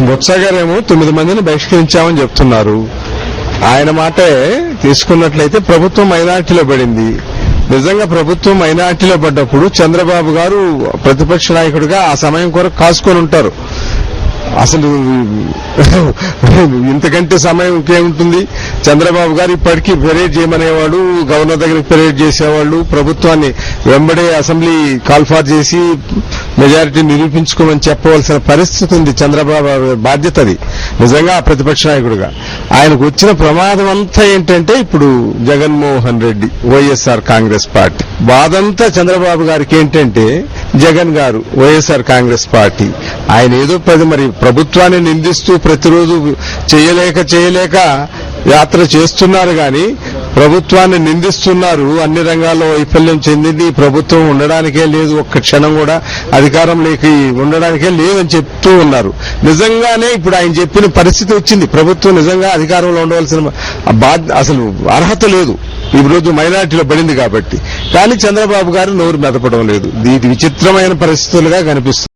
బొత్స గారేమో 9 మందిని బహిష్కరించామని చెప్తున్నారు. ఆయన మాటే తీసుకున్నట్లయితే ప్రభుత్వం మైనార్టీలో పడింది. నిజంగా ప్రభుత్వం మైనార్టీలో పడ్డప్పుడు చంద్రబాబు గారు ప్రతిపక్ష నాయకుడిగా ఆ సమయం కొరకు కాసుకొని ఉంటారు. అసలు ఇంతకంటే సమయం ఇంకేముంటుంది? చంద్రబాబు గారు ఇప్పటికీ పెరేడ్ చేయమనేవాడు, గవర్నర్ దగ్గరికి పెరేడ్ చేసేవాళ్ళు, ప్రభుత్వాన్ని వెంబడే అసెంబ్లీ కాల్ఫార్ చేసి మెజారిటీ నిరూపించుకోమని చెప్పవలసిన పరిస్థితి ఉంది. చంద్రబాబు బాధ్యత అది నిజంగా ప్రతిపక్ష నాయకుడిగా. ఆయనకు వచ్చిన ప్రమాదం అంతా ఏంటంటే ఇప్పుడు జగన్మోహన్ రెడ్డి, వైఎస్ఆర్ కాంగ్రెస్ పార్టీ బాధంతా చంద్రబాబు గారికి ఏంటంటే జగన్ గారు, వైఎస్ఆర్ కాంగ్రెస్ పార్టీ ఆయన ఏదో మరి ప్రభుత్వాన్ని నిందిస్తూ ప్రతిరోజు చేయలేక యాత్ర చేస్తున్నారు గాని ప్రభుత్వాన్ని నిందిస్తున్నారు. అన్ని రంగాల్లో వైఫల్యం చెందింది, ప్రభుత్వం ఉండడానికే లేదు, ఒక్క క్షణం కూడా అధికారంలోకి ఉండడానికే లేదని చెప్తూ ఉన్నారు. నిజంగానే ఇప్పుడు ఆయన చెప్పిన పరిస్థితి వచ్చింది. ప్రభుత్వం నిజంగా అధికారంలో ఉండవలసిన అసలు అర్హత లేదు ఈ రోజు మైనార్టీలో పడింది కాబట్టి. కానీ చంద్రబాబు గారు నోరు మెదపడం లేదు. ఇది విచిత్రమైన పరిస్థితులుగా కనిపిస్తుంది.